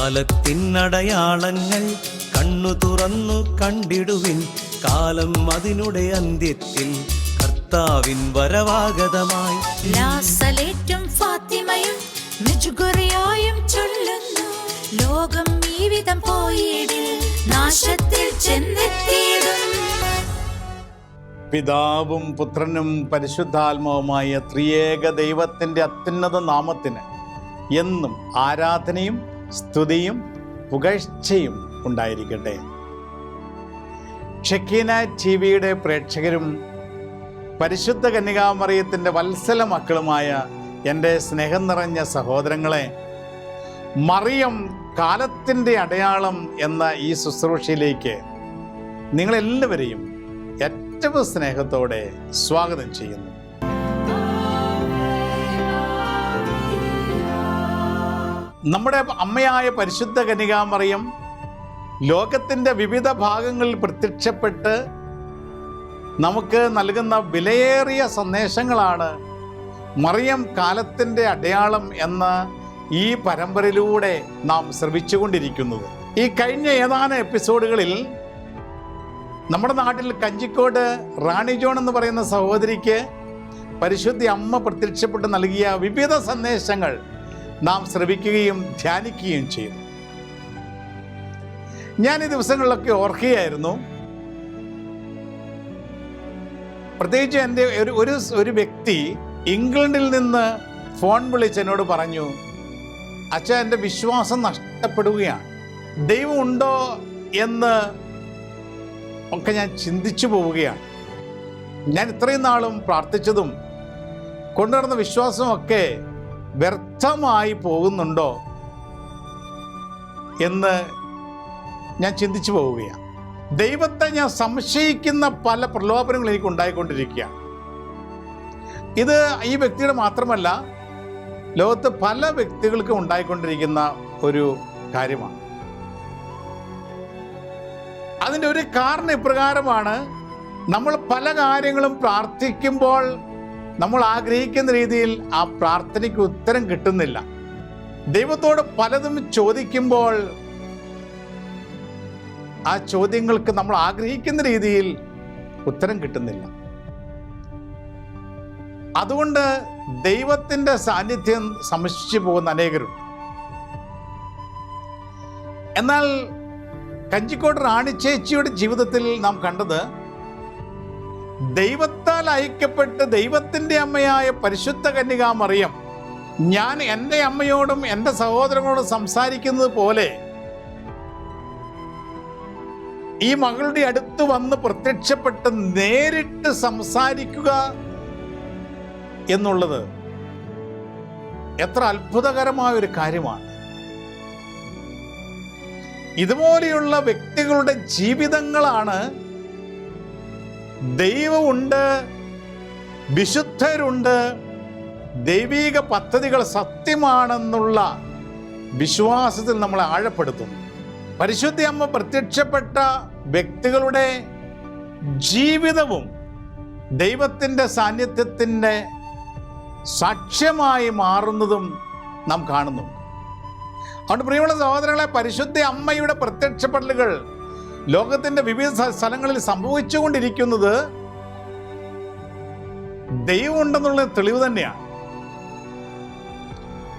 കാലത്തിനടയാളങ്ങൾ കണ്ണു തുറന്നു കണ്ടിടുവിൻ. കാലം അതിനുടെ അന്ത്യത്തിൽ കർത്താവിൻ വരവാഗതമായി. ലാസലേറ്റും ഫാത്തിമയും മെജുഗുറിയായും ചൊല്ലുന്നു. ലോകം ഈ വിധം പോയിടിൽ നാശത്തിൽ ചെന്നെത്തിയിടും. പിതാവും പുത്രനും പരിശുദ്ധാത്മാവുമായ ത്രിയേക ദൈവത്തിൻ്റെ അത്യുന്നത നാമത്തിന് എന്നും ആരാധനയും സ്തുതിയും പുകഴ്ചയും ഉണ്ടായിരിക്കട്ടെ. ഷെക്കീന ടിവിയുടെ പ്രേക്ഷകരും പരിശുദ്ധ കന്യകാമറിയത്തിൻ്റെ വത്സല മക്കളുമായ എൻ്റെ സ്നേഹം നിറഞ്ഞ സഹോദരങ്ങളെ, മറിയം കാലത്തിൻ്റെ അടയാളം എന്ന ഈ ശുശ്രൂഷയിലേക്ക് നിങ്ങളെല്ലാവരെയും ഏറ്റവും സ്നേഹത്തോടെ സ്വാഗതം ചെയ്യുന്നു. നമ്മുടെ അമ്മയായ പരിശുദ്ധ കന്യകാമറിയം ലോകത്തിൻ്റെ വിവിധ ഭാഗങ്ങളിൽ പ്രത്യക്ഷപ്പെട്ട് നമുക്ക് നൽകുന്ന വിലയേറിയ സന്ദേശങ്ങളാണ് മറിയം കാലത്തിൻ്റെ അടയാളം എന്ന ഈ പരമ്പരയിലൂടെ നാം ശ്രവിച്ചുകൊണ്ടിരിക്കുന്നത്. ഈ കഴിഞ്ഞ ഏതാനും എപ്പിസോഡുകളിൽ നമ്മുടെ നാട്ടിൽ കഞ്ചിക്കോട് റാണി ജോൺ എന്ന് പറയുന്ന സഹോദരിക്ക് പരിശുദ്ധ അമ്മ പ്രത്യക്ഷപ്പെട്ട് നൽകിയ വിവിധ സന്ദേശങ്ങൾ നാം ശ്രവിക്കുകയും ധ്യാനിക്കുകയും ചെയ്തു. ഞാൻ ഈ ദിവസങ്ങളിലൊക്കെ ഓർക്കുകയായിരുന്നു. പ്രത്യേകിച്ച് എൻ്റെ ഒരു വ്യക്തി ഇംഗ്ലണ്ടിൽ നിന്ന് ഫോൺ വിളിച്ച് എന്നോട് പറഞ്ഞു, അച്ഛാ, എൻ്റെ വിശ്വാസം നഷ്ടപ്പെടുകയാണ്, ദൈവം ഉണ്ടോ എന്ന് ഒക്കെ ഞാൻ ചിന്തിച്ചു പോവുകയാണ്. ഞാൻ ഇത്രയും നാളും പ്രാർത്ഥിച്ചതും കൊണ്ടുവരുന്ന വിശ്വാസമൊക്കെ വ്യർത്ഥമായി പോകുന്നുണ്ടോ എന്ന് ഞാൻ ചിന്തിച്ചു പോവുകയാണ്. ദൈവത്തെ ഞാൻ സംശയിക്കുന്ന പല പ്രലോഭനങ്ങളും എനിക്ക് ഉണ്ടായിക്കൊണ്ടിരിക്കുകയാണ്. ഇത് ഈ വ്യക്തിയുടെ മാത്രമല്ല, ലോകത്ത് പല വ്യക്തികൾക്കും ഉണ്ടായിക്കൊണ്ടിരിക്കുന്ന ഒരു കാര്യമാണ്. അതിൻ്റെ ഒരു കാരണം ഇപ്രകാരമാണ്: നമ്മൾ പല കാര്യങ്ങളും പ്രാർത്ഥിക്കുമ്പോൾ നമ്മൾ ആഗ്രഹിക്കുന്ന രീതിയിൽ ആ പ്രാർത്ഥനയ്ക്ക് ഉത്തരം കിട്ടുന്നില്ല. ദൈവത്തോട് പലതും ചോദിക്കുമ്പോൾ ആ ചോദ്യങ്ങൾക്ക് നമ്മൾ ആഗ്രഹിക്കുന്ന രീതിയിൽ ഉത്തരം കിട്ടുന്നില്ല. അതുകൊണ്ട് ദൈവത്തിൻ്റെ സാന്നിധ്യം സംശയിച്ചു പോകുന്ന അനേകരുണ്ട്. എന്നാൽ കഞ്ചിക്കോട് റാണി ചേച്ചിയുടെ ജീവിതത്തിൽ നാം കണ്ടത്, ദൈവത്താൽ ഐക്യപ്പെട്ട് ദൈവത്തിൻ്റെ അമ്മയായ പരിശുദ്ധ കന്യകാമറിയം ഞാൻ എൻ്റെ അമ്മയോടും എൻ്റെ സഹോദരങ്ങളോടും സംസാരിക്കുന്നത് പോലെ ഈ മകളുടെ അടുത്ത് വന്ന് പ്രത്യക്ഷപ്പെട്ട് നേരിട്ട് സംസാരിക്കുക എന്നുള്ളത് എത്ര അത്ഭുതകരമായ ഒരു കാര്യമാണ്. ഇതുപോലെയുള്ള വ്യക്തികളുടെ ജീവിതങ്ങളാണ് ദൈവമുണ്ട്, വിശുദ്ധരുണ്ട്, ദൈവിക പദ്ധതികൾ സത്യമാണെന്നുള്ള വിശ്വാസത്തിൽ നമ്മളെ ആഴപ്പെടുത്തുന്നു. പരിശുദ്ധ അമ്മ പ്രത്യക്ഷപ്പെട്ട വ്യക്തികളുടെ ജീവിതവും ദൈവത്തിൻ്റെ സാന്നിധ്യത്തിൻ്റെ സാക്ഷ്യമായി മാറുന്നതും നാം കാണുന്നു. അതുകൊണ്ട് പ്രിയമുള്ള സഹോദരങ്ങളെ, പരിശുദ്ധ അമ്മയുടെ പ്രത്യക്ഷപ്പെടലുകൾ ലോകത്തിൻ്റെ വിവിധ സ്ഥലങ്ങളിൽ സംഭവിച്ചുകൊണ്ടിരിക്കുന്നത് ദൈവമുണ്ടെന്നുള്ള തെളിവ് തന്നെയാണ്.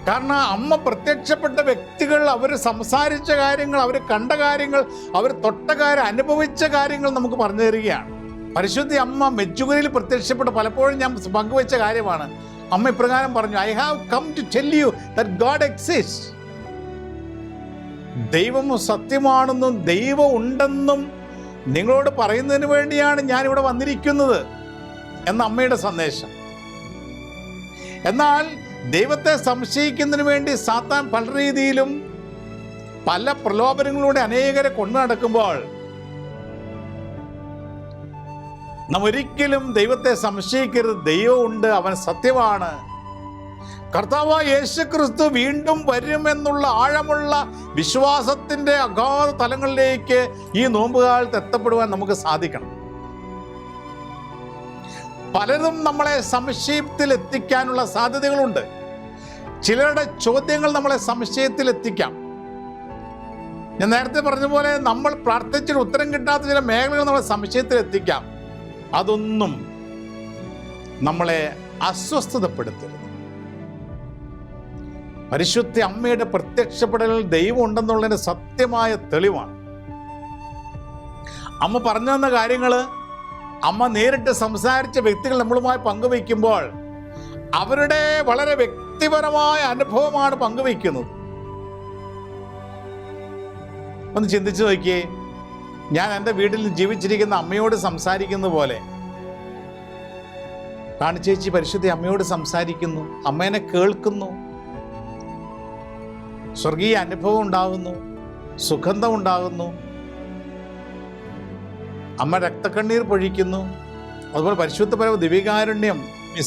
കാരണം അമ്മ പ്രത്യക്ഷപ്പെട്ട വ്യക്തികൾ, അവർ സംസാരിച്ച കാര്യങ്ങൾ, അവർ കണ്ട കാര്യങ്ങൾ, അവർ തൊട്ട കാര്യം, അനുഭവിച്ച കാര്യങ്ങൾ നമുക്ക് പറഞ്ഞു തരികയാണ്. പരിശുദ്ധ അമ്മ മെജുഗുരിയിൽ പ്രത്യക്ഷപ്പെട്ട് പലപ്പോഴും ഞാൻ പങ്കുവെച്ച കാര്യമാണ്. അമ്മ ഇപ്രകാരം പറഞ്ഞു, I have come to tell you that God exist. ദൈവം സത്യമാണെന്നും ദൈവം ഉണ്ടെന്നും നിങ്ങളോട് പറയുന്നതിന് വേണ്ടിയാണ് ഞാനിവിടെ വന്നിരിക്കുന്നത് എന്ന അമ്മയുടെ സന്ദേശം. എന്നാൽ ദൈവത്തെ സംശയിക്കുന്നതിന് വേണ്ടി സാത്താൻ പല രീതിയിലും പല പ്രലോഭനങ്ങളിലൂടെ അനേകരെ കൊണ്ടു നടക്കുമ്പോൾ നാം ഒരിക്കലും ദൈവത്തെ സംശയിക്കരുത്. ദൈവമുണ്ട്, അവൻ സത്യമാണ്. കർത്താവായ യേശുക്രിസ്തു വീണ്ടും വരുമെന്നുള്ള ആഴമുള്ള വിശ്വാസത്തിൻ്റെ അഗാധ തലങ്ങളിലേക്ക് ഈ നോമ്പുകാലത്ത് എത്തപ്പെടുവാൻ നമുക്ക് സാധിക്കണം. പലരും നമ്മളെ സംശയത്തിൽ എത്തിക്കാനുള്ള സാധ്യതകളുണ്ട്. ചിലരുടെ ചോദ്യങ്ങൾ നമ്മളെ സംശയത്തിൽ എത്തിക്കാം. ഞാൻ നേരത്തെ പറഞ്ഞ പോലെ നമ്മൾ പ്രാർത്ഥിച്ചിട്ട് ഉത്തരം കിട്ടാത്ത ചില മേഖലകൾ നമ്മളെ സംശയത്തിൽ എത്തിക്കാം. അതൊന്നും നമ്മളെ അസ്വസ്ഥതപ്പെടുത്തരുത്. പരിശുദ്ധ അമ്മയുടെ പ്രത്യക്ഷപ്പെടലിൽ ദൈവം ഉണ്ടെന്നുള്ളതിന് സത്യമായ തെളിവാണ്. അമ്മ പറഞ്ഞു തന്ന കാര്യങ്ങൾ, അമ്മ നേരിട്ട് സംസാരിച്ച വ്യക്തികൾ നമ്മളുമായി പങ്കുവയ്ക്കുമ്പോൾ അവരുടെ വളരെ വ്യക്തിപരമായ അനുഭവമാണ് പങ്കുവയ്ക്കുന്നത്. ഒന്ന് ചിന്തിച്ചു നോക്കിയേ, ഞാൻ എൻ്റെ വീട്ടിൽ ജീവിച്ചിരിക്കുന്ന അമ്മയോട് സംസാരിക്കുന്ന പോലെ റാണിച്ചേച്ചി പരിശുദ്ധ അമ്മയോട് സംസാരിക്കുന്നു, അമ്മേനെ കേൾക്കുന്നു, സ്വർഗീയ അനുഭവം ഉണ്ടാകുന്നു, സുഗന്ധം ഉണ്ടാകുന്നു, അമ്മ രക്തക്കണ്ണീർ പൊഴിക്കുന്നു. അതുപോലെ പരിശുദ്ധപരമ ദിവ്യകാരുണ്യം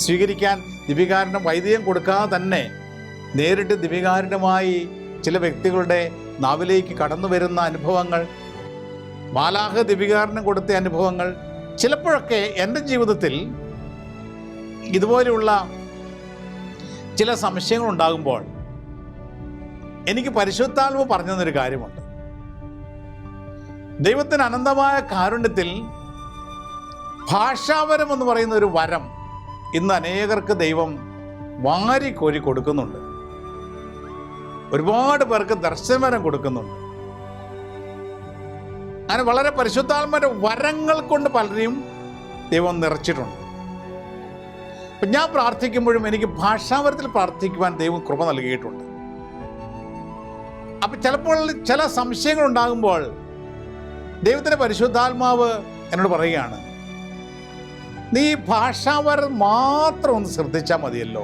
സ്വീകരിക്കാൻ ദിവ്യകാരുണ്യം വൈദ്യം കൊടുക്കാതെ തന്നെ നേരിട്ട് ദിവ്യകാരുണ്യമായി ചില വ്യക്തികളുടെ നാവിലേക്ക് കടന്നു വരുന്ന അനുഭവങ്ങൾ, മാലാഖ ദിവ്യകാരുണ്യം കൊടുത്ത അനുഭവങ്ങൾ. ചിലപ്പോഴൊക്കെ എൻ്റെ ജീവിതത്തിൽ ഇതുപോലെയുള്ള ചില സംശയങ്ങൾ ഉണ്ടാകുമ്പോൾ എനിക്ക് പരിശുദ്ധാത്മാവ് പറഞ്ഞു തന്നൊരു കാര്യമുണ്ട്. ദൈവത്തിന് അനന്തമായ കാരുണ്യത്തിൽ ഭാഷാവരം എന്ന് പറയുന്ന ഒരു വരം ഇന്ന് അനേകർക്ക് ദൈവം വാരിക്കോരി കൊടുക്കുന്നുണ്ട്. ഒരുപാട് പേർക്ക് ദർശനവരം കൊടുക്കുന്നുണ്ട്. അങ്ങനെ വളരെ പരിശുദ്ധാത്മാവിന്റെ വരങ്ങൾ കൊണ്ട് പലരെയും ദൈവം നിറച്ചിട്ടുണ്ട്. അപ്പം ഞാൻ പ്രാർത്ഥിക്കുമ്പോഴും എനിക്ക് ഭാഷാവരത്തിൽ പ്രാർത്ഥിക്കുവാൻ ദൈവം കൃപ നൽകിയിട്ടുണ്ട്. അപ്പം ചിലപ്പോൾ ചില സംശയങ്ങൾ ഉണ്ടാകുമ്പോൾ ദൈവത്തിൻ്റെ പരിശുദ്ധാത്മാവ് എന്നോട് പറയുകയാണ്, നീ ഭാഷാവരം മാത്രം ഒന്ന് ശ്രദ്ധിച്ചാൽ മതിയല്ലോ.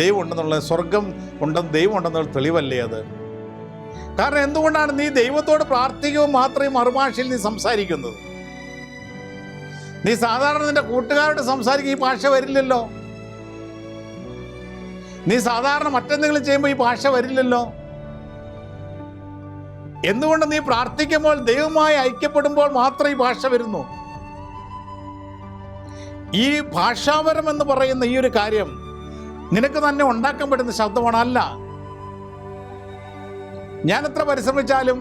ദൈവം ഉണ്ടെന്നുള്ള, സ്വർഗം ഉണ്ടെന്ന് ദൈവം ഉണ്ടെന്നുള്ള തെളിവല്ലേ അത്? കാരണം എന്തുകൊണ്ടാണ് നീ ദൈവത്തോട് പ്രാർത്ഥിക്കുക മാത്രമേ മറുഭാഷയിൽ നീ സംസാരിക്കുന്നത്? നീ സാധാരണ നിന്റെ കൂട്ടുകാരോട് സംസാരിക്കുക ഈ ഭാഷ വരില്ലല്ലോ. നീ സാധാരണ മറ്റെന്തെങ്കിലും ചെയ്യുമ്പോൾ ഈ ഭാഷ വരില്ലല്ലോ. എന്തുകൊണ്ട് നീ പ്രാർത്ഥിക്കുമ്പോൾ ദൈവവുമായി ഐക്യപ്പെടുമ്പോൾ മാത്രം ഈ ഭാഷ വരുന്നു? ഈ ഭാഷാവരം എന്ന് പറയുന്ന ഈ ഒരു കാര്യം നിനക്ക് തന്നെ ഉണ്ടാക്കാൻ പറ്റുന്ന ശബ്ദമാണ്. അല്ല, ഞാൻ എത്ര പരിശ്രമിച്ചാലും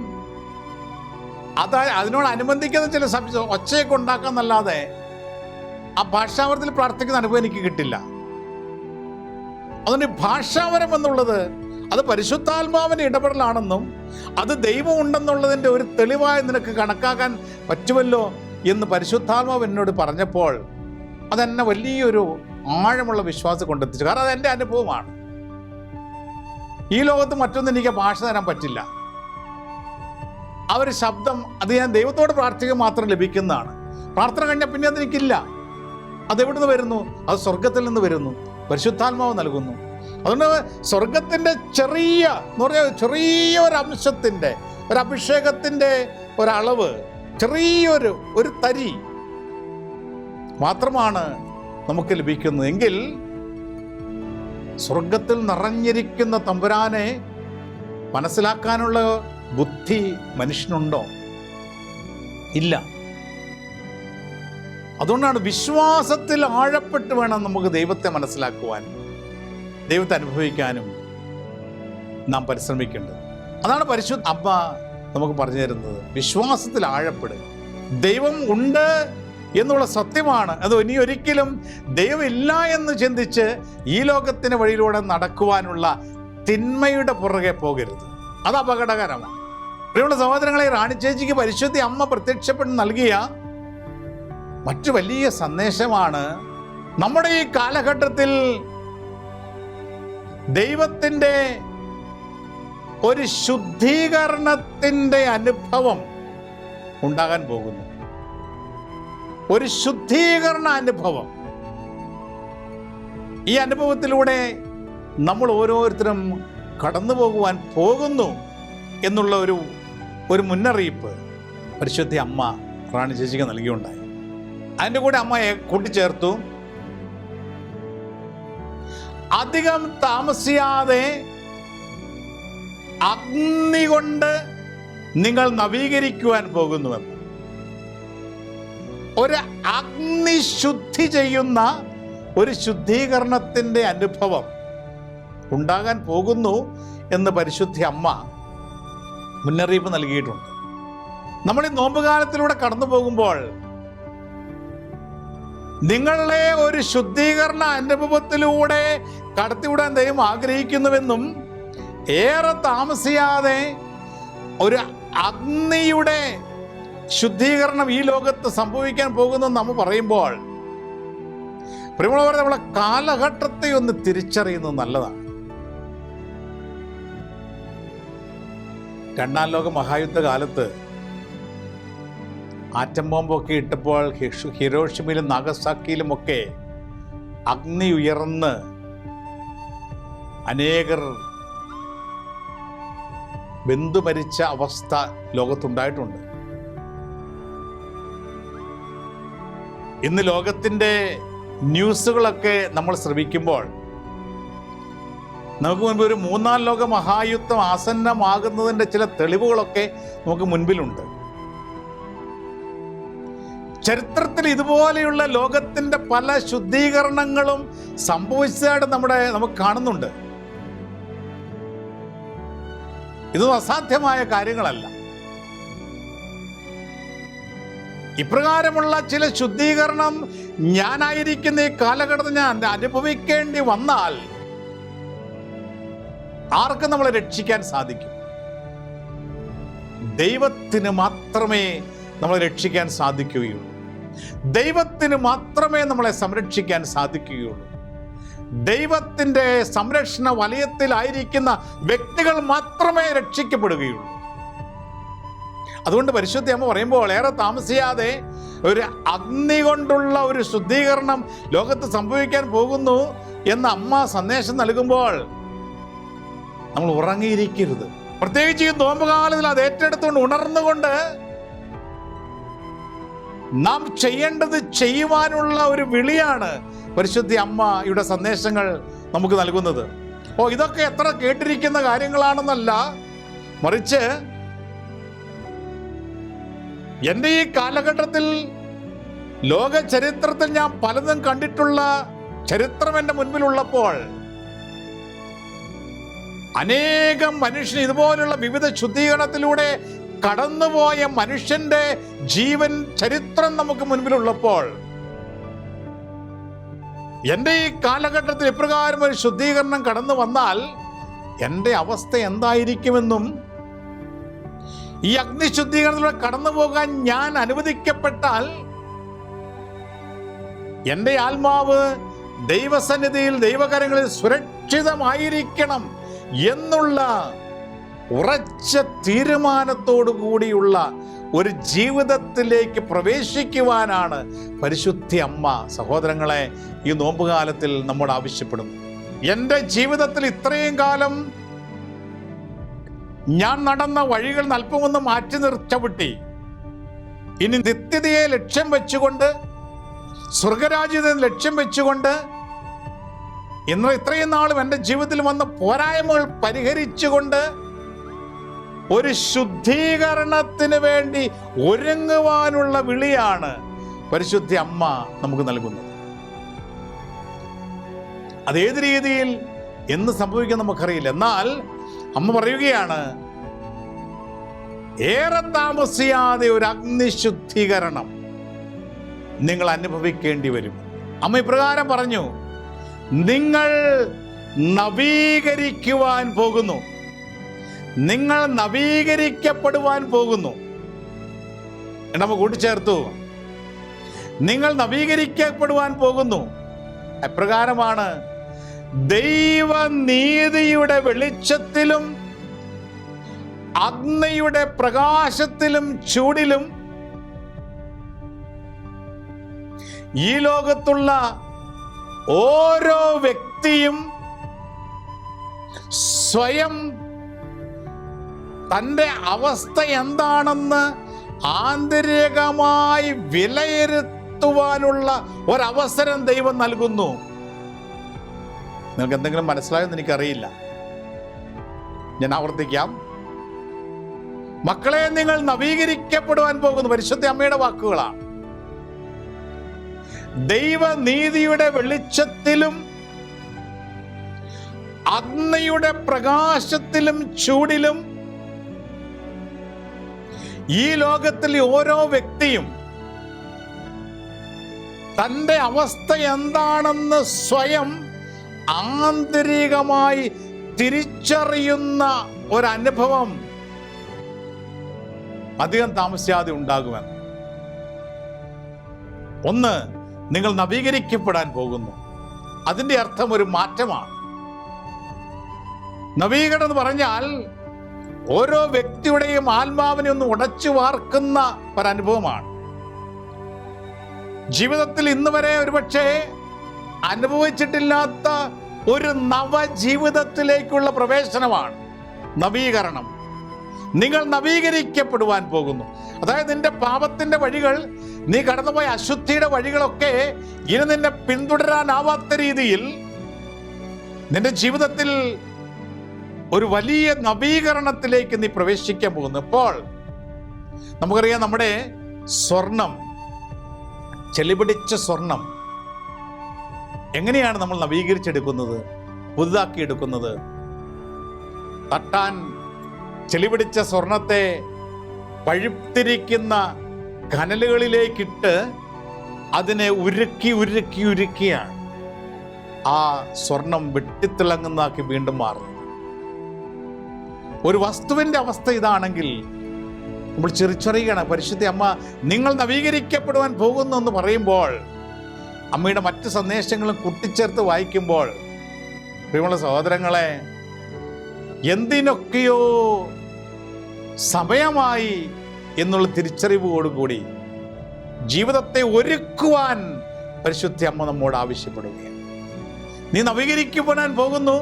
അതിനോടനുബന്ധിക്കുന്ന ചില ഒച്ചയൊക്കെ ഉണ്ടാക്കാന്നല്ലാതെ ആ ഭാഷാവരത്തിൽ പ്രാർത്ഥിക്കുന്ന അനുഭവം എനിക്ക് കിട്ടില്ല. അതുകൊണ്ട് ഭാഷാവരം എന്നുള്ളത് അത് പരിശുദ്ധാത്മാവിൻ്റെ ഇടപെടലാണെന്നും അത് ദൈവം ഉണ്ടെന്നുള്ളതിൻ്റെ ഒരു തെളിവായി നിനക്ക് കണക്കാക്കാൻ പറ്റുമല്ലോ എന്ന് പരിശുദ്ധാത്മാവ് എന്നോട് പറഞ്ഞപ്പോൾ അതെന്നെ വലിയൊരു ആഴമുള്ള വിശ്വാസം കൊണ്ടെത്തിച്ചു. കാരണം അതെൻ്റെ അനുഭവമാണ്. ഈ ലോകത്ത് മറ്റൊന്നും എനിക്ക് ഭാഷ തരാൻ പറ്റില്ല. ആ ഒരു ശബ്ദം അത് ഞാൻ ദൈവത്തോട് പ്രാർത്ഥിക്കുക മാത്രം ലഭിക്കുന്നതാണ്. പ്രാർത്ഥന കഴിഞ്ഞാൽ പിന്നെ അതെനിക്കില്ല. അതെവിടെ നിന്ന് വരുന്നു? അത് സ്വർഗത്തിൽ നിന്ന് വരുന്നു, പരിശുദ്ധാത്മാവ് നൽകുന്നു. അതുകൊണ്ട് സ്വർഗത്തിൻ്റെ ചെറിയൊരു അംശത്തിൻ്റെ, ഒരു അഭിഷേകത്തിൻ്റെ ഒരളവ്, ഒരു തരി മാത്രമാണ് നമുക്ക് ലഭിക്കുന്നത്. എങ്കിൽ സ്വർഗത്തിൽ നിറഞ്ഞിരിക്കുന്ന തമ്പുരാനെ മനസ്സിലാക്കാനുള്ള ബുദ്ധി മനുഷ്യനുണ്ടോ? ഇല്ല. അതുകൊണ്ടാണ് വിശ്വാസത്തിൽ ആഴപ്പെട്ട് വേണം നമുക്ക് ദൈവത്തെ മനസ്സിലാക്കുവാൻ, ദൈവത്തെ അനുഭവിക്കാനും നാം പരിശ്രമിക്കേണ്ടത്. അതാണ് പരിശുദ്ധ അമ്മ നമുക്ക് പറഞ്ഞു തരുന്നത്. വിശ്വാസത്തിൽ ആഴപ്പെടുക. ദൈവം ഉണ്ട് എന്നുള്ള സത്യമാണ്. അത് ഇനി ഒരിക്കലും ദൈവമില്ല എന്ന് ചിന്തിച്ച് ഈ ലോകത്തിന് വഴിയിലൂടെ നടക്കുവാനുള്ള തിന്മയുടെ പുറകെ പോകരുത്. അത് അപകടകരമാണ്. പ്രിയമുള്ള സഹോദരങ്ങളെ, റാണിച്ചേച്ചിക്ക് പരിശുദ്ധ അമ്മ പ്രത്യക്ഷപ്പെട്ട് നൽകിയ മറ്റു വലിയ സന്ദേശമാണ് നമ്മുടെ ഈ കാലഘട്ടത്തിൽ ദൈവത്തിൻ്റെ ഒരു ശുദ്ധീകരണത്തിൻ്റെ അനുഭവം ഉണ്ടാകാൻ പോകുന്നു. ഒരു ശുദ്ധീകരണ അനുഭവം. ഈ അനുഭവത്തിലൂടെ നമ്മൾ ഓരോരുത്തരും കടന്നു പോകുന്നു എന്നുള്ള ഒരു മുന്നറിയിപ്പ് പരിശുദ്ധ അമ്മ റാണി ചേച്ചിക്ക് നൽകിയുണ്ടായി. അതിൻ്റെ കൂടെ അമ്മയെ കൂട്ടിച്ചേർത്തു, അധികം താമസിയാതെ അഗ്നി കൊണ്ട് നിങ്ങൾ നവീകരിക്കുവാൻ പോകുന്നുവെന്ന്. ഒരു അഗ്നി ശുദ്ധി ചെയ്യുന്ന ഒരു ശുദ്ധീകരണത്തിൻ്റെ അനുഭവം ഉണ്ടാകാൻ പോകുന്നു എന്ന് പരിശുദ്ധ അമ്മ മുന്നറിയിപ്പ് നൽകിയിട്ടുണ്ട്. നമ്മൾ ഈ നോമ്പുകാലത്തിലൂടെ കടന്നു പോകുമ്പോൾ നിങ്ങളെ ഒരു ശുദ്ധീകരണ അനുഭവത്തിലൂടെ കടത്തിവിടാൻ ദൈവം ആഗ്രഹിക്കുന്നുവെന്നും ഏറെ താമസിയാതെ ഒരു അഗ്നിയുടെ ശുദ്ധീകരണം ഈ ലോകത്ത് സംഭവിക്കാൻ പോകുന്നു നമ്മൾ പറയുമ്പോൾ പ്രിയമുള്ളവരെ, നമ്മളെ കാലഘട്ടത്തെ ഒന്ന് തിരിച്ചറിയുന്നത് നല്ലതാണ്. രണ്ടാം ലോക മഹായുദ്ധ കാലത്ത് ആറ്റം ബോംബൊക്കെ ഇട്ടപ്പോൾ ഹിരോഷിമയിലും നാഗസാക്കിയിലുമൊക്കെ അഗ്നി ഉയർന്ന് അനേകർ വെന്തു മരിച്ച അവസ്ഥ ലോകത്തുണ്ടായിട്ടുണ്ട്. ഇന്ന് ലോകത്തിൻ്റെ ന്യൂസുകളൊക്കെ നമ്മൾ ശ്രവിക്കുമ്പോൾ നമുക്ക് മുൻപ് ഒരു മൂന്നാം ലോക മഹായുദ്ധം ആസന്നമാകുന്നതിൻ്റെ ചില തെളിവുകളൊക്കെ നമുക്ക് മുൻപിലുണ്ട്. ചരിത്രത്തിൽ ഇതുപോലെയുള്ള ലോകത്തിൻ്റെ പല ശുദ്ധീകരണങ്ങളും സംഭവിച്ചതായിട്ട് നമുക്ക് കാണുന്നുണ്ട്. ഇതൊന്നും അസാധ്യമായ കാര്യങ്ങളല്ല. ഇപ്രകാരമുള്ള ചില ശുദ്ധീകരണം ഞാനായിരിക്കുന്ന ഈ കാലഘട്ടത്തിൽ ഞാൻ അനുഭവിക്കേണ്ടി വന്നാൽ ആർക്കും നമ്മളെ രക്ഷിക്കാൻ സാധിക്കും? ദൈവത്തിന് മാത്രമേ നമ്മളെ രക്ഷിക്കാൻ സാധിക്കുകയുള്ളൂ. ദൈവത്തിന് മാത്രമേ നമ്മളെ സംരക്ഷിക്കാൻ സാധിക്കുകയുള്ളൂ. ദൈവത്തിൻ്റെ സംരക്ഷണ വലയത്തിലായിരിക്കുന്ന വ്യക്തികൾ മാത്രമേ രക്ഷിക്കപ്പെടുകയുള്ളൂ. അതുകൊണ്ട് പരിശുദ്ധ അമ്മ പറയുമ്പോൾ ഏറെ താമസിയാതെ ഒരു അഗ്നി കൊണ്ടുള്ള ഒരു ശുദ്ധീകരണം ലോകത്ത് സംഭവിക്കാൻ പോകുന്നു എന്ന അമ്മ സന്ദേശം നൽകുമ്പോൾ നമ്മൾ ഉറങ്ങിയിരിക്കരുത്. പ്രത്യേകിച്ച് ഈ നോമ്പുകാലത്തിൽ അത് ഏറ്റെടുത്തുകൊണ്ട് ഉണർന്നുകൊണ്ട് നാം ചെയ്യേണ്ടത് ചെയ്യുവാനുള്ള ഒരു വിളിയാണ് പരിശുദ്ധ അമ്മയുടെ സന്ദേശങ്ങൾ നമുക്ക് നൽകുന്നത്. ഇതൊക്കെ എത്ര കേട്ടിരിക്കുന്ന കാര്യങ്ങളാണെന്നല്ല, മറിച്ച് എൻ്റെ ഈ കാലഘട്ടത്തിൽ ലോക ചരിത്രത്തിൽ ഞാൻ പലതും കണ്ടിട്ടുള്ള ചരിത്രം എൻ്റെ മുൻപിലുള്ളപ്പോൾ അനേകം മനുഷ്യൻ ഇതുപോലുള്ള വിവിധ ശുദ്ധീകരണത്തിലൂടെ കടന്നുപോയ മനുഷ്യന്റെ ജീവൻ ചരിത്രം നമുക്ക് മുൻപിലുള്ളപ്പോൾ എൻ്റെ ഈ കാലഘട്ടത്തിൽ ഇപ്രകാരം ഒരു ശുദ്ധീകരണം കടന്നു വന്നാൽ എൻ്റെ അവസ്ഥ എന്തായിരിക്കുമെന്നും ഈ അഗ്നിശുദ്ധീകരണത്തിലൂടെ കടന്നു പോകാൻ ഞാൻ അനുവദിക്കപ്പെട്ടാൽ എൻ്റെ ആത്മാവ് ദൈവസന്നിധിയിൽ ദൈവകരങ്ങളിൽ സുരക്ഷിതമായിരിക്കണം എന്നുള്ള ഉറച്ച തീരുമാനത്തോടു കൂടിയുള്ള ഒരു ജീവിതത്തിലേക്ക് പ്രവേശിക്കുവാനാണ് പരിശുദ്ധ അമ്മ സഹോദരങ്ങളെ ഈ നോമ്പുകാലത്തിൽ നമ്മോട് ആവശ്യപ്പെടുന്നു. എൻ്റെ ജീവിതത്തിൽ ഇത്രയും കാലം ഞാൻ നടന്ന വഴികൾ അല്പമൊന്ന് മാറ്റി നിർച്ചവിട്ടി ഇനി നിത്യതയെ ലക്ഷ്യം വെച്ചുകൊണ്ട്, സ്വർഗരാജ്യത്തെ ലക്ഷ്യം വെച്ചുകൊണ്ട് ഇന്ന് ഇത്രയും നാളും എൻ്റെ ജീവിതത്തിൽ വന്ന പോരായ്മകൾ പരിഹരിച്ചുകൊണ്ട് ഒരു ശുദ്ധീകരണത്തിന് വേണ്ടി ഒരുങ്ങുവാനുള്ള വിളിയാണ് പരിശുദ്ധ അമ്മ നമുക്ക് നൽകുന്നത്. അതേത് രീതിയിൽ എന്ന് സംഭവിക്കാൻ നമുക്കറിയില്ല. എന്നാൽ അമ്മ പറയുകയാണ്, ഏറെ താമസിയാതെ ഒരു അഗ്നിശുദ്ധീകരണം നിങ്ങൾ അനുഭവിക്കേണ്ടി വരും. അമ്മ ഇപ്രകാരം പറഞ്ഞു, നിങ്ങൾ നവീകരിക്കുവാൻ പോകുന്നു, നിങ്ങൾ നവീകരിക്കപ്പെടുവാൻ പോകുന്നു. നമ്മൾ കൂട്ടിച്ചേർത്തു, നിങ്ങൾ നവീകരിക്കപ്പെടുവാൻ പോകുന്നു. എപ്രകാരമാണ്? ദൈവനീതിയുടെ വെളിച്ചത്തിലും അഗ്നിയുടെ പ്രകാശത്തിലും ചൂടിലും ഈ ലോകത്തുള്ള ഓരോ വ്യക്തിയും സ്വയം തൻ്റെ അവസ്ഥ എന്താണെന്ന് ആന്തരികമായി വിലയിരുത്തുവാനുള്ള ഒരവസരം ദൈവം നൽകുന്നു. നിങ്ങൾക്ക് എന്തെങ്കിലും മനസ്സിലായെന്ന് എനിക്കറിയില്ല, ഞാൻ ആവർത്തിക്കാം. മക്കളെ, നിങ്ങൾ നവീകരിക്കപ്പെടുവാൻ പോകുന്നു. പരിശുദ്ധ അമ്മയുടെ വാക്കുകളാണ്. ദൈവനീതിയുടെ വെളിച്ചത്തിലും അഗ്നിയുടെ പ്രകാശത്തിലും ചൂടിലും ഈ ലോകത്തിൽ ഓരോ വ്യക്തിയും തൻ്റെ അവസ്ഥ എന്താണെന്ന് സ്വയം ആന്തരികമായി തിരിച്ചറിയുന്ന ഒരനുഭവം അധികം താമസിയാതെ ഉണ്ടാകുമെന്ന്. ഒന്ന്, നിങ്ങൾ നവീകരിക്കപ്പെടാൻ പോകുന്നു. അതിൻ്റെ അർത്ഥം ഒരു മാറ്റമാണ്. നവീകരണം എന്ന് പറഞ്ഞാൽ ഓരോ വ്യക്തിയുടെയും ആത്മാവിനെ ഒന്ന് ഉടച്ചു വാർക്കുന്ന ഒരനുഭവമാണ്. ജീവിതത്തിൽ ഇന്ന് വരെ ഒരുപക്ഷെ അനുഭവിച്ചിട്ടില്ലാത്ത ഒരു നവജീവിതത്തിലേക്കുള്ള പ്രവേശനമാണ് നവീകരണം. നിങ്ങൾ നവീകരിക്കപ്പെടുവാൻ പോകുന്നു. അതായത് നിന്റെ പാപത്തിന്റെ വഴികൾ, നീ കടന്നുപോയ അശുദ്ധിയുടെ വഴികളൊക്കെ ഇനി നിന്നെ പിന്തുടരാനാവാത്ത രീതിയിൽ നിന്റെ ജീവിതത്തിൽ ഒരു വലിയ നവീകരണത്തിലേക്ക് നീ പ്രവേശിക്കാൻ പോകുന്നു. ഇപ്പോൾ നമുക്കറിയാം, നമ്മുടെ സ്വർണം, ചെളിപിടിച്ച സ്വർണം എങ്ങനെയാണ് നമ്മൾ നവീകരിച്ചെടുക്കുന്നത്, പുതുതാക്കി എടുക്കുന്നത്? തട്ടാൻ ചെളിപിടിച്ച സ്വർണത്തെ പഴുത്തിരിക്കുന്ന കനലുകളിലേക്കിട്ട് അതിനെ ഉരുക്കിയാണ് ആ സ്വർണം വെട്ടിത്തിളങ്ങുന്നതാക്കി വീണ്ടും മാറുന്നത്. ഒരു വസ്തുവിൻ്റെ അവസ്ഥ ഇതാണെങ്കിൽ നമ്മൾ ചെറിച്ചറിയണം. പരിശുദ്ധ അമ്മ നിങ്ങൾ നവീകരിക്കപ്പെടുവാൻ പോകുന്നു എന്ന് പറയുമ്പോൾ, അമ്മയുടെ മറ്റ് സന്ദേശങ്ങളും കൂട്ടിച്ചേർത്ത് വായിക്കുമ്പോൾ, പ്രിയമുള്ള സഹോദരങ്ങളെ, എന്തിനൊക്കെയോ സമയമായി എന്നുള്ള തിരിച്ചറിവോടുകൂടി ജീവിതത്തെ ഒരുക്കുവാൻ പരിശുദ്ധ അമ്മ നമ്മോട് ആവശ്യപ്പെടുകയാണ്. നീ നവീകരിക്കപ്പെടാൻ പോകുന്നു.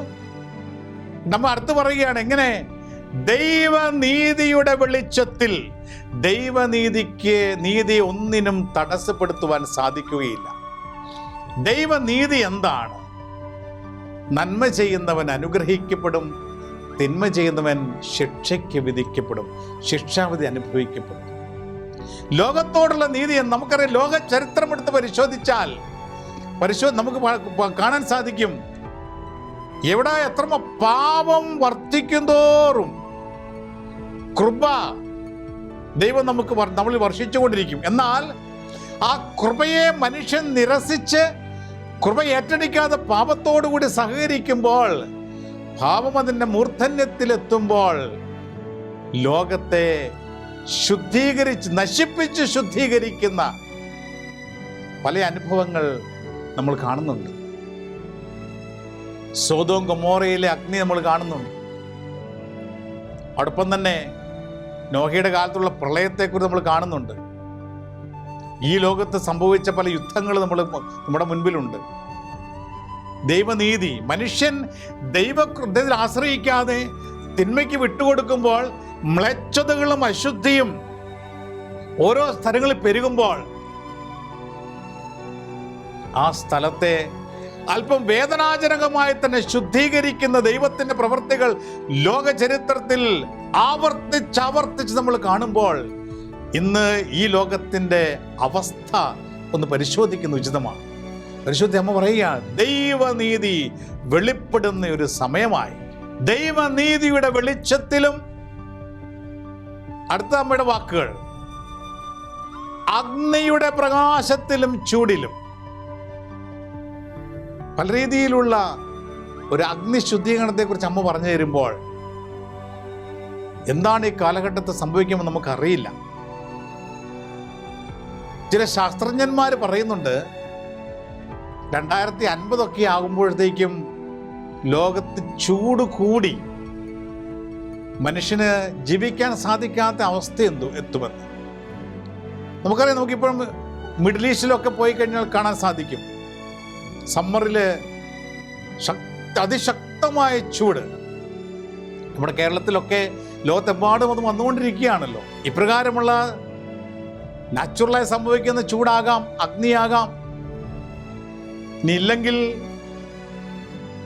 നമ്മൾ അടുത്ത് പറയുകയാണ്, എങ്ങനെ? ദൈവനീതിയുടെ വെളിച്ചത്തിൽ. നീതി ഒന്നിനും തടസ്സപ്പെടുത്തുവാൻ സാധിക്കുകയില്ല. ദൈവനീതി എന്താണ്? നന്മ ചെയ്യുന്നവൻ അനുഗ്രഹിക്കപ്പെടും, തിന്മ ചെയ്യുന്നവൻ ശിക്ഷയ്ക്ക് വിധിക്കപ്പെടും, ശിക്ഷാവിധി അനുഭവിക്കപ്പെടും. ലോകത്തോടുള്ള നീതി നമുക്കറിയാം. ലോക ചരിത്രം എടുത്ത് പരിശോധിച്ചാൽ നമുക്ക് കാണാൻ സാധിക്കും, എവിടെ എത്ര പാപം വർദ്ധിക്കും തോറും കൃപ ദൈവം നമ്മൾ വർഷിച്ചുകൊണ്ടിരിക്കും. എന്നാൽ ആ കൃപയെ മനുഷ്യൻ നിരസിച്ച് കൃപ ഏറ്റെടുക്കാതെ പാപത്തോടുകൂടി സഹകരിക്കുമ്പോൾ, പാപം അതിൻ്റെ മൂർധന്യത്തിലെത്തുമ്പോൾ ലോകത്തെ നശിപ്പിച്ച് ശുദ്ധീകരിക്കുന്ന പല അനുഭവങ്ങൾ നമ്മൾ കാണുന്നുണ്ട്. സോദോം ഗൊമോറയിലെ അഗ്നി നമ്മൾ കാണുന്നുണ്ട്. അതോടൊപ്പം തന്നെ നോഹയുടെ കാലത്തുള്ള പ്രളയത്തെക്കുറിച്ച് നമ്മൾ കാണുന്നുണ്ട്. ഈ ലോകത്ത് സംഭവിച്ച പല യുദ്ധങ്ങൾ നമ്മുടെ മുൻപിലുണ്ട്. ദൈവനീതി, മനുഷ്യൻ ദൈവകൃത്യത്തിൽ ആശ്രയിക്കാതെ തിന്മയ്ക്ക് വിട്ടുകൊടുക്കുമ്പോൾ, മ്ലേച്ഛതകളും അശുദ്ധിയും ഓരോ സ്ഥലങ്ങളിൽ പെരുകുമ്പോൾ, ആ സ്ഥലത്തെ അല്പം വേദനാജനകമായി തന്നെ ശുദ്ധീകരിക്കുന്ന ദൈവത്തിന്റെ പ്രവൃത്തികൾ ലോക ചരിത്രത്തിൽ ആവർത്തിച്ച് നമ്മൾ കാണുമ്പോൾ, ഇന്ന് ഈ ലോകത്തിന്റെ അവസ്ഥ ഒന്ന് പരിശോധിക്കുന്ന ഉചിതമാണ്. പരിശുദ്ധ അമ്മ പറയുക, ദൈവനീതി വെളിപ്പെടുന്ന ഒരു സമയമായി. ദൈവനീതിയുടെ വെളിച്ചത്തിലും, അടുത്ത അമ്മയുടെ വാക്കുകൾ, അഗ്നിയുടെ പ്രകാശത്തിലും ചൂടിലും. പല രീതിയിലുള്ള ഒരു അഗ്നി ശുദ്ധീകരണത്തെക്കുറിച്ച് അമ്മ പറഞ്ഞു തരുമ്പോൾ, എന്താണ് ഈ കാലഘട്ടത്തിൽ സംഭവിക്കുമെന്ന് നമുക്കറിയില്ല. ചില ശാസ്ത്രജ്ഞന്മാർ പറയുന്നുണ്ട്, 2050 ആകുമ്പോഴത്തേക്കും ലോകത്ത് ചൂട് കൂടി മനുഷ്യന് ജീവിക്കാൻ സാധിക്കാത്ത അവസ്ഥ എത്തുമെന്ന്. നമുക്കറിയാം, നമുക്കിപ്പോഴും മിഡിൽ ഈസ്റ്റിലൊക്കെ പോയി കഴിഞ്ഞാൽ കാണാൻ സാധിക്കും, സമ്മറിൽ അതിശക്തമായ ചൂട്. നമ്മുടെ കേരളത്തിലൊക്കെ ലോകത്തെമ്പാടും അത് വന്നുകൊണ്ടിരിക്കുകയാണല്ലോ. ഇപ്രകാരമുള്ള നാച്ചുറലായി സംഭവിക്കുന്ന ചൂടാകാം, അഗ്നിയാകാം, ഇനി ഇല്ലെങ്കിൽ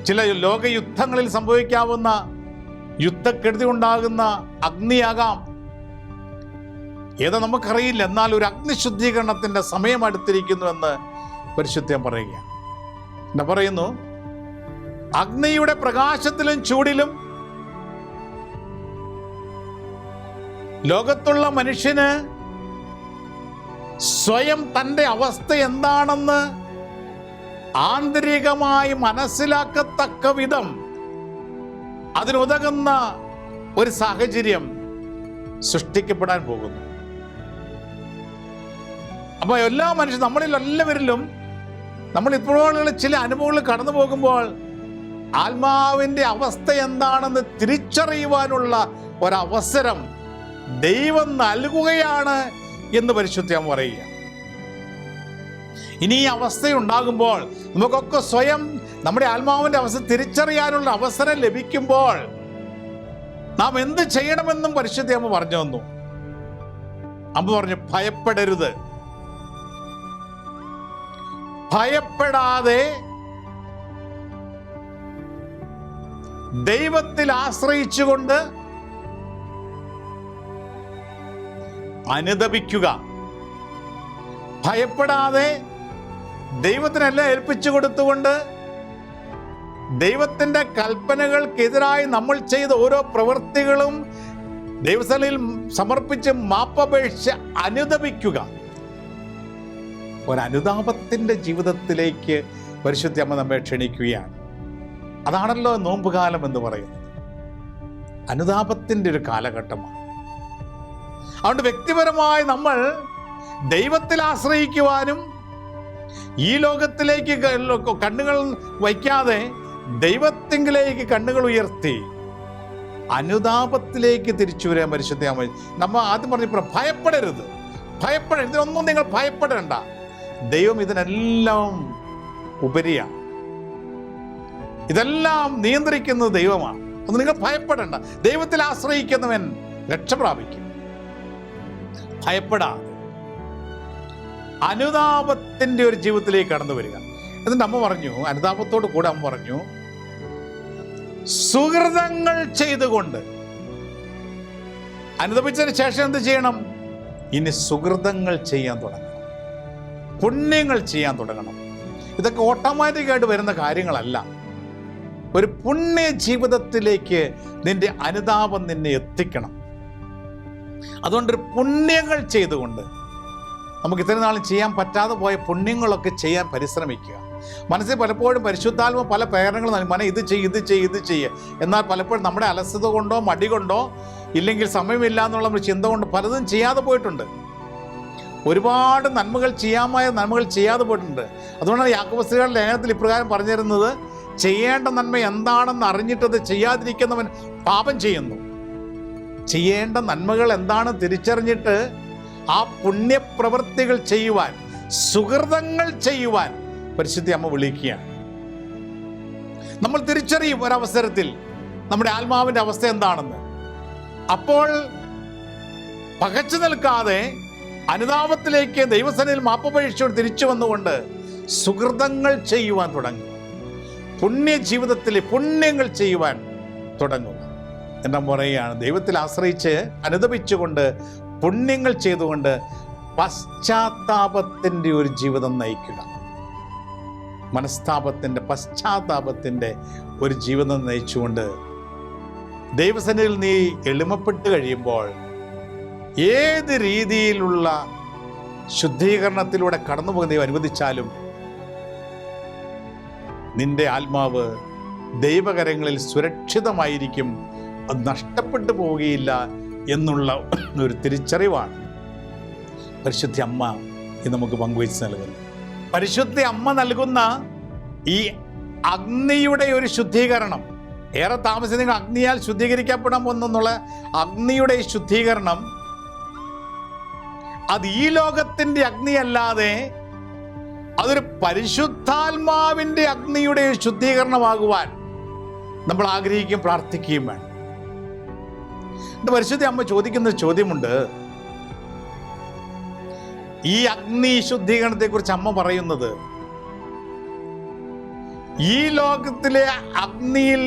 ചില ലോകയുദ്ധങ്ങളിൽ സംഭവിക്കാവുന്ന യുദ്ധക്കെടുതി ഉണ്ടാകുന്ന അഗ്നിയാകാം. ഏതാ നമുക്കറിയില്ല. എന്നാൽ ഒരു അഗ്നിശുദ്ധീകരണത്തിന്റെ സമയം അടുത്തിരിക്കുന്നുവെന്ന് പരിശുദ്ധം പറയുകയാണ്. എന്താ പറയുന്നു? അഗ്നിയുടെ പ്രകാശത്തിലും ചൂടിലും ലോകത്തുള്ള മനുഷ്യന് സ്വയം തൻ്റെ അവസ്ഥ എന്താണെന്ന് ആന്തരികമായി മനസ്സിലാക്കത്തക്ക വിധം അതിനുതകുന്ന ഒരു സാഹചര്യം സൃഷ്ടിക്കപ്പെടാൻ പോകുന്നു. അപ്പോൾ എല്ലാ മനുഷ്യരും, നമ്മളിൽ എല്ലാവരിലും നമ്മൾ ഇപ്പോഴുള്ള ചില അനുഭവങ്ങൾ കടന്നു പോകുമ്പോൾ ആത്മാവിൻ്റെ അവസ്ഥ എന്താണെന്ന് തിരിച്ചറിയുവാനുള്ള ഒരവസരം ദൈവം നൽകുകയാണ് എന്ന് പരിശുദ്ധം പറയുക. ഇനി ഈ അവസ്ഥയുണ്ടാകുമ്പോൾ നമുക്കൊക്കെ സ്വയം നമ്മുടെ ആത്മാവിൻ്റെ അവസ്ഥ തിരിച്ചറിയാനുള്ള അവസരം ലഭിക്കുമ്പോൾ നാം എന്ത് ചെയ്യണമെന്നും പരിശുദ്ധ അമ്മ പറഞ്ഞു തന്നു. അമ്മ പറഞ്ഞു, ഭയപ്പെടരുത്. ഭയപ്പെടാതെ ദൈവത്തിൽ ആശ്രയിച്ചുകൊണ്ട് അനുതപിക്കുക. ഭയപ്പെടാതെ ദൈവത്തിനെല്ലാം ഏൽപ്പിച്ചു കൊടുത്തുകൊണ്ട് ദൈവത്തിൻ്റെ കൽപ്പനകൾക്കെതിരായി നമ്മൾ ചെയ്ത ഓരോ പ്രവൃത്തികളും ദൈവസഭയിൽ സമർപ്പിച്ച് മാപ്പപേക്ഷിച്ച് അനുതപിക്കുക. ഒരനുതാപത്തിൻ്റെ ജീവിതത്തിലേക്ക് പരിശുദ്ധ അമ്മ നമ്മെ ക്ഷണിക്കുകയാണ്. അതാണല്ലോ നോമ്പുകാലം എന്ന് പറയുന്നത്. അനുതാപത്തിൻ്റെ ഒരു കാലഘട്ടമാണ്. അതുകൊണ്ട് വ്യക്തിപരമായി നമ്മൾ ദൈവത്തിൽ ആശ്രയിക്കുവാനും ഈ ലോകത്തിലേക്ക് കണ്ണുകൾ വയ്ക്കാതെ ദൈവത്തിങ്കിലേക്ക് കണ്ണുകൾ ഉയർത്തി അനുതാപത്തിലേക്ക് തിരിച്ചു വരാൻ പരിശുദ്ധ അമ്മ നമ്മൾ ആദ്യം പറഞ്ഞപ്പോൾ ഭയപ്പെടരുത്. ഇതിനൊന്നും നിങ്ങൾ ഭയപ്പെടേണ്ട. ദൈവം ഇതിനെല്ലാം ഉപരിയാണ്. ഇതെല്ലാം നിയന്ത്രിക്കുന്നത് ദൈവമാണ്. ഒന്ന് നിങ്ങൾ ഭയപ്പെടേണ്ട. ദൈവത്തിൽ ആശ്രയിക്കുന്നവൻ രക്ഷ പ്രാപിക്കും. ഭയപ്പെടാതെ അനുതാപത്തിൻ്റെ ഒരു ജീവിതത്തിലേക്ക് കടന്നു വരിക. എന്നിട്ട് അമ്മ പറഞ്ഞു, അനുതാപത്തോട് കൂടെ അമ്മ പറഞ്ഞു, സുഹൃതങ്ങൾ ചെയ്തുകൊണ്ട്. അനുതപിച്ചതിന് ശേഷം എന്ത് ചെയ്യണം? ഇനി സുഹൃതങ്ങൾ ചെയ്യാൻ തുടങ്ങണം, പുണ്യങ്ങൾ ചെയ്യാൻ തുടങ്ങണം. ഇതൊക്കെ ഓട്ടോമാറ്റിക്കായിട്ട് വരുന്ന കാര്യങ്ങളല്ല. ഒരു പുണ്യ ജീവിതത്തിലേക്ക് നിന്റെ അനുതാപം നിന്നെ എത്തിക്കണം. അതുകൊണ്ടൊരു പുണ്യങ്ങൾ ചെയ്തുകൊണ്ട് നമുക്ക് ഇത്രയും നാളും ചെയ്യാൻ പറ്റാതെ പോയ പുണ്യങ്ങളൊക്കെ ചെയ്യാൻ പരിശ്രമിക്കുക. മനസ്സിൽ പലപ്പോഴും പരിശുദ്ധാത്മ പല പ്രേരണകൾ നൽകും. മന ഇത് ചെയ്യുക. എന്നാൽ പലപ്പോഴും നമ്മുടെ അലസത കൊണ്ടോ മടി കൊണ്ടോ ഇല്ലെങ്കിൽ സമയമില്ല എന്നുള്ള ചിന്ത കൊണ്ട് പലതും ചെയ്യാതെ പോയിട്ടുണ്ട്. ഒരുപാട് നന്മകൾ ചെയ്യാതെ പോയിട്ടുണ്ട്. അതുകൊണ്ടാണ് യാക്കോബുകാരുടെ ലേഖനത്തിൽ ഇപ്രകാരം പറഞ്ഞു തരുന്നത്, ചെയ്യേണ്ട നന്മ എന്താണെന്ന് അറിഞ്ഞിട്ടത് ചെയ്യാതിരിക്കുന്നവൻ പാപം ചെയ്യുന്നു. ചെയ്യേണ്ട നന്മകൾ എന്താണെന്ന് തിരിച്ചറിഞ്ഞിട്ട് ആ പുണ്യപ്രവൃത്തികൾ ചെയ്യുവാൻ, സുഹൃതങ്ങൾ ചെയ്യുവാൻ പരിശുദ്ധ അമ്മ വിളിക്കുകയാണ്. നമ്മൾ തിരിച്ചറിയും ഒരവസരത്തിൽ നമ്മുടെ ആത്മാവിൻ്റെ അവസ്ഥ എന്താണെന്ന്. അപ്പോൾ പകച്ചു നിൽക്കാതെ അനുതാപത്തിലേക്ക് ദൈവസന്നിധിയിൽ മാപ്പപേക്ഷിച്ച് തിരിച്ചു വന്നുകൊണ്ട് സുഹൃതങ്ങൾ ചെയ്യുവാൻ തുടങ്ങുക. പുണ്യ ജീവിതത്തിലെ പുണ്യങ്ങൾ ചെയ്യുവാൻ തുടങ്ങുക. എന്നെ പറയുകയാണ്, ദൈവത്തിൽ ആശ്രയിച്ച് അനുതപിച്ചുകൊണ്ട് പുണ്യങ്ങൾ ചെയ്തുകൊണ്ട് പശ്ചാത്താപത്തിൻ്റെ ഒരു ജീവിതം നയിക്കുക. പശ്ചാത്താപത്തിൻ്റെ ഒരു ജീവിതം നയിച്ചുകൊണ്ട് ദൈവസന്നിധിയിൽ നീ എളിമപ്പെട്ട് കഴിയുമ്പോൾ ഏത് രീതിയിലുള്ള ശുദ്ധീകരണത്തിലൂടെ കടന്നു പോകുന്ന നീ അനുവദിച്ചാലും നിന്റെ ആത്മാവ് ദൈവകരങ്ങളിൽ സുരക്ഷിതമായിരിക്കും. അത് നഷ്ടപ്പെട്ടു പോവുകയില്ല എന്നുള്ള ഒരു തിരിച്ചറിവാണ് പരിശുദ്ധ അമ്മ ഇത് നമുക്ക് പങ്കുവച്ച് നൽകുന്നത്. പരിശുദ്ധ അമ്മ നൽകുന്ന ഈ അഗ്നിയുടെ ഒരു ശുദ്ധീകരണം, ഏറെ താമസിച്ച് നിങ്ങൾ അഗ്നിയാൽ ശുദ്ധീകരിക്കപ്പെടാൻ പോകുന്നുള്ള അഗ്നിയുടെ ഈ ശുദ്ധീകരണം അത് ഈ ലോകത്തിൻ്റെ അഗ്നിയല്ലാതെ അതൊരു പരിശുദ്ധാത്മാവിൻ്റെ അഗ്നിയുടെ ശുദ്ധീകരണമാകുവാൻ നമ്മൾ ആഗ്രഹിക്കുകയും പ്രാർത്ഥിക്കുകയും വേണം. പരിശുദ്ധ അമ്മ ചോദിക്കുന്ന ചോദ്യമുണ്ട്. ഈ അഗ്നി ശുദ്ധീകരണത്തെക്കുറിച്ച് അമ്മ പറയുന്നത്, ഈ ലോകത്തിലെ അഗ്നിയിൽ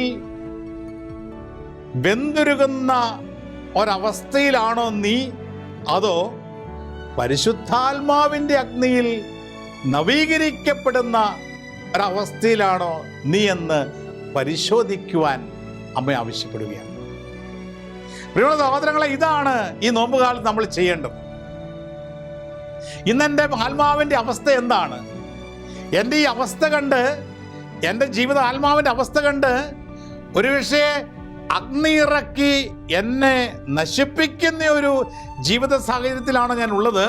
വെന്തുരുകുന്ന ഒരവസ്ഥയിലാണോ നീ, അതോ പരിശുദ്ധാത്മാവിൻ്റെ അഗ്നിയിൽ നവീകരിക്കപ്പെടുന്ന ഒരവസ്ഥയിലാണോ നീ എന്ന് പരിശോധിക്കുവാൻ അമ്മ ആവശ്യപ്പെടുകയാണ്. പ്രിയമുള്ള സഹോദരങ്ങളെ, ഇതാണ് ഈ നോമ്പുകാലത്ത് നമ്മൾ ചെയ്യേണ്ടത്. ഇന്നെൻ്റെ ആത്മാവിൻ്റെ അവസ്ഥ എന്താണ്? എൻ്റെ ഈ അവസ്ഥ കണ്ട്, എൻ്റെ ജീവിത ആത്മാവിൻ്റെ അവസ്ഥ കണ്ട് ഒരുപക്ഷേ അഗ്നിയിറക്കി എന്നെ നശിപ്പിക്കുന്ന ഒരു ജീവിത സാഹചര്യത്തിലാണ് ഞാൻ ഉള്ളത്.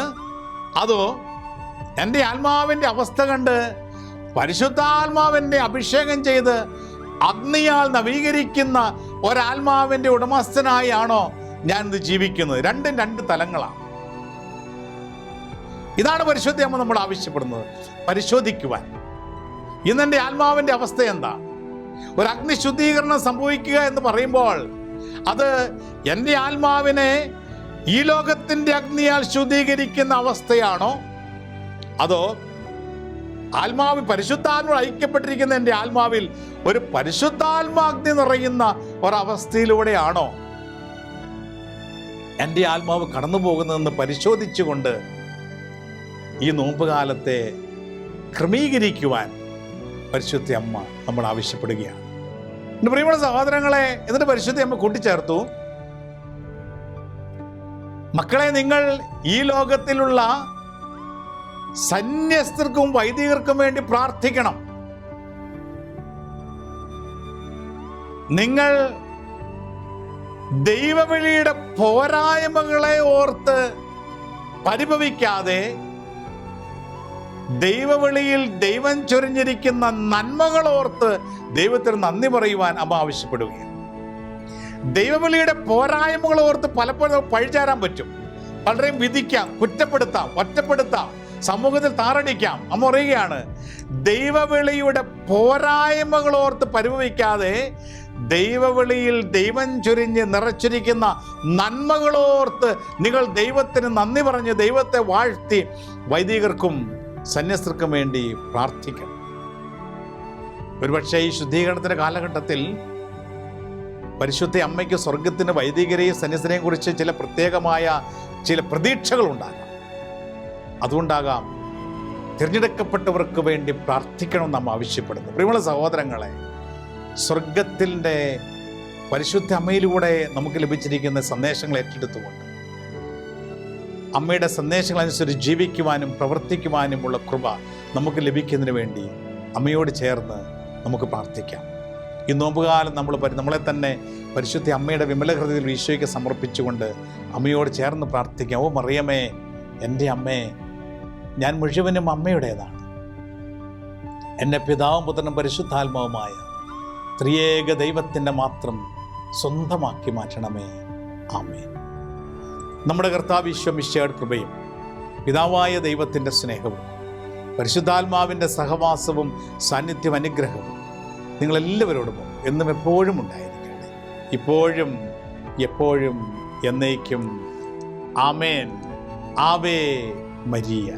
അതോ എൻ്റെ ആത്മാവിൻ്റെ അവസ്ഥ കണ്ട് പരിശുദ്ധാത്മാവിൻ്റെ അഭിഷേകം ചെയ്ത് അഗ്നിയാൽ നവീകരിക്കുന്ന ഒരാത്മാവിൻ്റെ ഉടമസ്ഥനായാണോ ഞാനിത് ജീവിക്കുന്നത്? രണ്ടും രണ്ട് തലങ്ങളാണ്. ഇതാണ് പരിശുദ്ധ അമ്മ നമ്മൾ ആവശ്യപ്പെടുന്നത്, പരിശോധിക്കുവാൻ. ഇന്നെൻ്റെ ആത്മാവിൻ്റെ അവസ്ഥ എന്താ? ഒരു അഗ്നി ശുദ്ധീകരണം സംഭവിക്കുക എന്ന് പറയുമ്പോൾ അത് എൻ്റെ ആത്മാവിനെ ഈ ലോകത്തിൻ്റെ അഗ്നിയാൽ ശുദ്ധീകരിക്കുന്ന അവസ്ഥയാണോ, അതോ ആത്മാവ് പരിശുദ്ധാത്മാവ് ഐക്യപ്പെട്ടിരിക്കുന്ന എൻ്റെ ആത്മാവിൽ ഒരു പരിശുദ്ധാത്മാഗ്നി നിറയുന്ന ഒരവസ്ഥയിലൂടെയാണോ എൻ്റെ ആത്മാവ് കടന്നു പോകുന്നതെന്ന് പരിശോധിച്ചുകൊണ്ട് ഈ നോമ്പുകാലത്തെ ക്രമീകരിക്കുവാൻ പരിശുദ്ധ അമ്മ നമ്മൾ ആവശ്യപ്പെടുകയാണ്. എൻ്റെ പ്രിയമുള്ള സഹോദരങ്ങളെ, എന്നിട്ട് പരിശുദ്ധ അമ്മ കൂട്ടിച്ചേർത്തു, മക്കളെ, നിങ്ങൾ ഈ ലോകത്തിലുള്ള സന്യസ്തർക്കും വൈദികർക്കും വേണ്ടി പ്രാർത്ഥിക്കണം. നിങ്ങൾ ദൈവവിളിയുടെ പോരായ്മകളെ ഓർത്ത് പരിഭവിക്കാതെ ദൈവവിളിയിൽ ദൈവം ചൊരിഞ്ഞിരിക്കുന്ന നന്മകളോർത്ത് ദൈവത്തിന് നന്ദി പറയുവാൻ അമ്മ ആവശ്യപ്പെടുകയാണ്. ദൈവവിളിയുടെ പോരായ്മകൾ ഓർത്ത് പലപ്പോഴും പഴിചാരാൻ പറ്റും, പലരെയും വിധിക്കാം, കുറ്റപ്പെടുത്താം, ഒറ്റപ്പെടുത്താം, സമൂഹത്തിൽ താറടിക്കാം. അമ്മ പറയുകയാണ്, ദൈവവിളിയുടെ പോരായ്മകളോർത്ത് പരിഭവിക്കാതെ ദൈവവിളിയിൽ ദൈവം ചൊരിഞ്ഞ് നിറച്ചിരിക്കുന്ന നന്മകളോർത്ത് നിങ്ങൾ ദൈവത്തിന് നന്ദി പറഞ്ഞ് ദൈവത്തെ വാഴ്ത്തി വൈദികർക്കും സന്യസ്തർക്കും വേണ്ടി പ്രാർത്ഥിക്കണം. ഒരുപക്ഷെ ഈ ശുദ്ധീകരണത്തിൻ്റെ കാലഘട്ടത്തിൽ പരിശുദ്ധ അമ്മയ്ക്ക് സ്വർഗത്തിന് വൈദികരെയും സന്യസ്തരെയും കുറിച്ച് ചില പ്രത്യേകമായ ചില പ്രതീക്ഷകളുണ്ടാകാം. അതുകൊണ്ടാകാം തിരഞ്ഞെടുക്കപ്പെട്ടവർക്ക് വേണ്ടി പ്രാർത്ഥിക്കണം നാം ആവശ്യപ്പെടുന്നു. പ്രിയമുള്ള സഹോദരങ്ങളെ, സ്വർഗത്തിൻ്റെ പരിശുദ്ധ അമ്മയിലൂടെ നമുക്ക് ലഭിച്ചിരിക്കുന്ന സന്ദേശങ്ങൾ ഏറ്റെടുത്തുകൊണ്ട് അമ്മയുടെ സന്ദേശങ്ങളനുസരിച്ച് ജീവിക്കുവാനും പ്രവർത്തിക്കുവാനുമുള്ള കൃപ നമുക്ക് ലഭിക്കുന്നതിന് വേണ്ടി അമ്മയോട് ചേർന്ന് നമുക്ക് പ്രാർത്ഥിക്കാം. ഈ നോമ്പുകാലം നമ്മളെ തന്നെ പരിശുദ്ധ അമ്മയുടെ വിമല ഹൃദയത്തിൽ ഈശോയ്ക്ക് സമർപ്പിച്ചുകൊണ്ട് അമ്മയോട് ചേർന്ന് പ്രാർത്ഥിക്കാം. ഓ മറിയമേ, എൻ്റെ അമ്മേ, ഞാൻ മുഴുവനും അമ്മയുടേതാണ്. എന്നെ പിതാവും പുത്രനും പരിശുദ്ധാത്മാവുമായ ത്രിയേക ദൈവത്തിൻ്റെ മാത്രം സ്വന്തമാക്കി മാറ്റണമേ. ആമേൻ. നമ്മുടെ കർത്താവ് ഈശോ മിശിഹായുടെ കൃപയും പിതാവായ ദൈവത്തിൻ്റെ സ്നേഹവും പരിശുദ്ധാത്മാവിൻ്റെ സഹവാസവും സാന്നിധ്യം അനുഗ്രഹവും നിങ്ങളെല്ലാവരോടും എന്നും എപ്പോഴും ഉണ്ടായിരിക്കട്ടെ, ഇപ്പോഴും എപ്പോഴും എന്നേക്കും. ആമേൻ. Ave Maria.